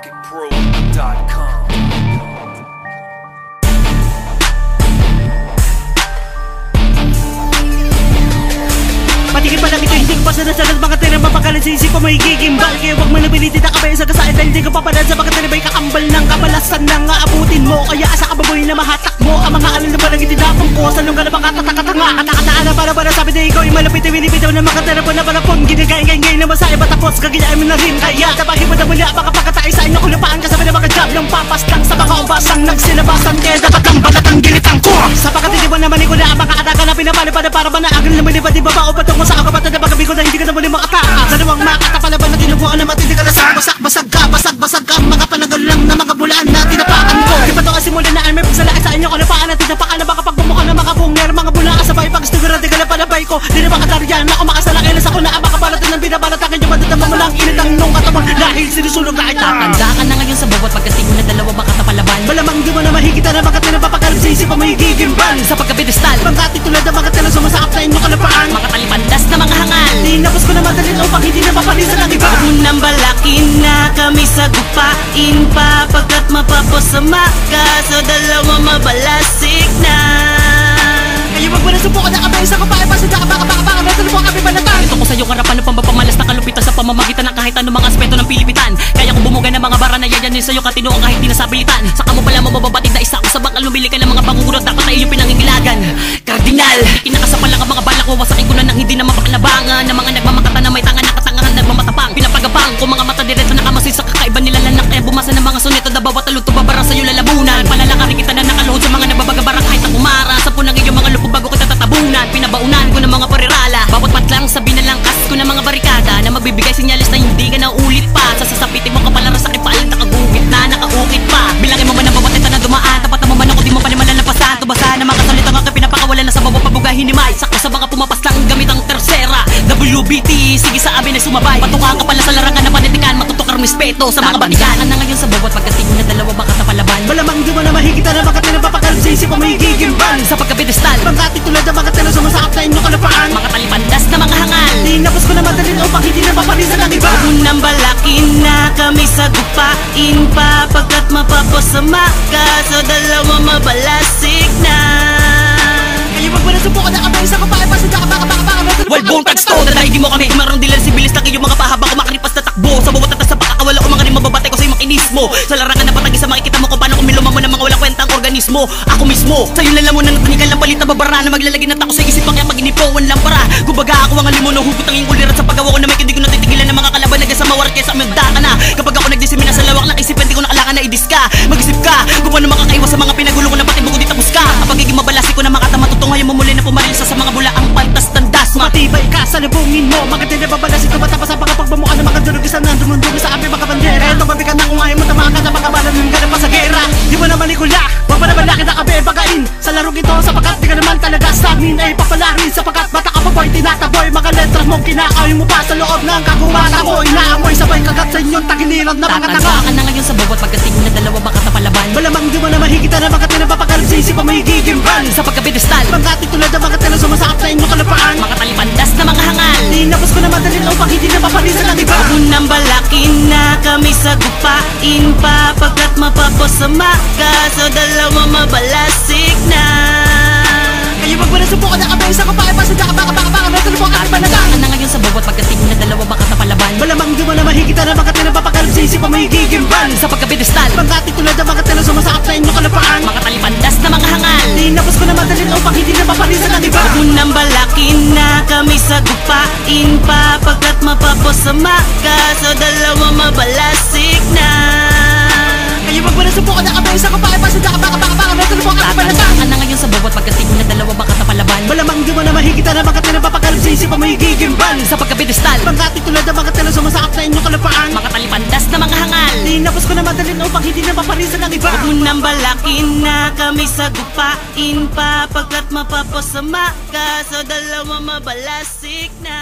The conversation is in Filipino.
RocketPro.com. Patigil pa lang ito, hindi ko pa sanasanad mga tirang mapakalan sa isip ko may gigimbal. Kaya huwag manabilitin na kabay sa kasait dahil hindi ko papalan sa mga tirabay kakambal ng kabalasan na nga abutin mo. Kaya asa ka baboy na mahatak mo ang mga alal na parang itinapong ko. Sa lungga na makatatakatanga katakataan na para sabi na ikaw ay malapit ay winipitaw na makatarapon na parapon. Ginagay-gay na masaya patapos kagayaan mo na rin. Kaya tabahin mo na muli ang makapagkatay sa inyo kung napaan kasama na mga job ng papas lang sa mga ubasang nagsinabasan. Kaya dapat ang balatang gilitang ko sapagat hindi mo naman ikaw na ang makakatakan na pinapalipad para ba na agil na malipad iba ba o patok mo sa akabat na pagkabi ko na hindi ka na muli makatakas. Sa luwang makatapalaban na tinubuan na matindi ka na sa basag-basag ka. Basag-basag ka mga panagal lang na mga bulaan na tinapakan ko. Di ba ito kasi muli na ay may pagsalaan sa inyo kung napaan na tinapakan na baka pagbumuka ng mga bunger mga bulaan sabay pag istigura di ka na palabay ko. Di na makataryan ako makasalakilas ako na ang makabalatan ng binabalatakin yung madadama mo lang init ang nung katawan dahil sinusunog na kita. Tanda ka na ngayon sa bawat pagkasigo na dalawa makatapalaban. Malamang di mo na mahigita na mga tinapapakalap sa isip mo higigimbal. Sa pagkabidestal Pangkati tulad ng mga tilang sumasakap sa inyo kalapaan. makatalipandas na mga hangal. Tinapos ko na madalin upang hindi na mapalisan ang iba. Unang balakin na kami sa gupain pa pagkat mapapasama ka sa dalawa mabalasik na. Kayo wag mo na subukan na kamay sa kapae pa sa baka na tulubong kami banatan. Ito ko sa'yo karapan ng pambapamalas na kalupitan sa pamamagitan ng kahit anong mga aspeto ng pilipitan. Kaya kung bumugay ng mga bara na yayanin sa'yo katinoong kahit di nasabilitan. Saka mo pala mababatid na isa ko sa bakal mabili ka ng mga pangungurot dapat ay iyong pinangingilagan. Kardinal, inakasapal lang ang mga balak wawasakin ko na nang hindi na mapakalabangan. Ng mga nagmamakata na may tangan nakatangahan nagmamatapang. Pinapagapang ko mga mata diretso nakamasid sa kakaiba nila lanak. Kaya bumasa ng mga soneto na bawat talog tubabarang sa'yo lalabunan. Palalakarin kita na nakaluhod sa mga nababagabarang kahit nakumara. Sa punang iyong mga lupog bago kita tatabunan. Pinabaunan ko ng mga parirala. Bawat patlang sabi na lang kas ko ng mga barikada na magbibigay sinyalis na hindi ka na ulit pa. Sa sasapitin mo kapalaran sa kipalang nakaguhit na nakaukit pa. Bilangin mo man ang bawat ito na dumaan. Tapatan mo man ako di mo pa ni malalampasan. Tubasa na mga salita nga ka pinapakawalan na sa bawat pabugay hinimay. Sakto sa mga pumapas lang gamit ang tersera WBT, sige sa amin ay sumabay. Patungan ka pala sa larangan na panitikan. Matutok ang respeto sa mga batikan. Na ngayon sa bawat pagkasigo na dalawa makatapalaban. Malamang di mo na mahigita na mga tinapapakalap sa isip mo higigimbal. Sa pagkabidestal Pangkati tulad ng mga tilang sumasakap sa inyo kalapaan. makatalipandas na mga hangal. Tinapos ko na madalin upang hindi na mapalisan ang iba. Unang balakin na kami sa gupain pa pagkat mapapasama ka sa dalawa mabalasik na. Kayo wag mo na subukan na kamay sa kapae pa sa baka na tulubong Walbong tagsto na dahil di mo kami umarong dilan si bilis lang iyong mga pahabang kumakaripas na takbo. Sa bawat tatas sa pakakawala o mga rin mababatay ko sa iyong makinismo. Sa larangan na patagi sa makikita mo kung paano kumiluma mo ng mga walang kwentang organismo. Ako mismo, sa'yo lalamunan at tunikan ng palit na babara na maglalagay ng tako sa isipang kaya pag-inipawan lang para. Kumbaga ako ang alimo na hugot ang iyong ulirat sa paggawa ko na may hindi ko natitigilan ng mga kalaban na sa mawar kesa magdaka na. Kapag ako nagdisemina sa lawak ng isipan di ko nakalakan na idis ka. Mag-isip ka kung paano makakaiwas sa mga pinagulo ko na pati buko di tapos ka. Ang pagiging mabalasi ko na makatama tutungayan mo muli na pumaril sa mga bulaang pantas tandas. matibay ka sa lubungin mo. Maganda na babalasin ko matapos ang pagpagbamuka ng mga durugisan ng dumundungi sa aking mga bandera. Ito mabigat na kung ayaw mo tamaan ka na makabalan ng ganang pa sa gera. Di mo naman ikula, wag pa naman laki na kabe bagain sa larong ito sapagkat di ka naman talaga sa amin ay papalarin. Sapagkat bata ka pa boy, tinataboy mga letras mong kinakain mo pa sa loob ng kagumata mo. Inaamoy sabay kagat sa inyong tagiliran na mga tanga. Tatanda ka na ngayon sa bawat pagkasigo na dalawa makatapalaban. Malamang di mo na mahigita na mga tinapapakalap sa isip mo higigimbal. Sa pagkabidestal Pangkati tulad ng mga tilang sumasakap sa inyong kalapaan. makatalipandas na mga hangal. Tinapos ko na madalin upang hindi na mapalisan ang iba. Unang balakin na kami sa gupain pa pagkat mapapasama ka sa dalawa mabalasik na. Kayo wag mo na subukan na kamay sa kapae pa sa baka na tulubong ang panagang. Na ngayon sa bawat pagkasigo na dalawa makatapalaban. Malamang di mo na mahigita na mga tinapapakalap sa isip mo higigimbal. Sa pagkabidestal Pangkati tulad ng mga tilang sumasakap sa inyong kalapaan. makatalipandas na mga hangal. Tinapos ko na madalin upang hindi na mapalisan ang iba. Unang balakin na kami sa gupain pa pagkat mapapasama ka sa dalawa mabalasik na. Kayo wag mo na subukan na kamay sa kapae pa sa baka na tulubong ang panagang. Na ngayon sa bawat pagkasigo na dalawa makatapalaban. Malamang di mo na mahigita na mga tinapapakalap sa isip mo higigimbal. Sa pagkabidestal Pangkati tulad ng mga tilang sumasakap sa inyong kalapaan. makatalipandas na mga hangal. Tinapos ko na madalin upang hindi na mapalisan ang iba. Unang balakin na kami sa gupain pa pagkat mapapasama ka sa dalawa mabalasik na.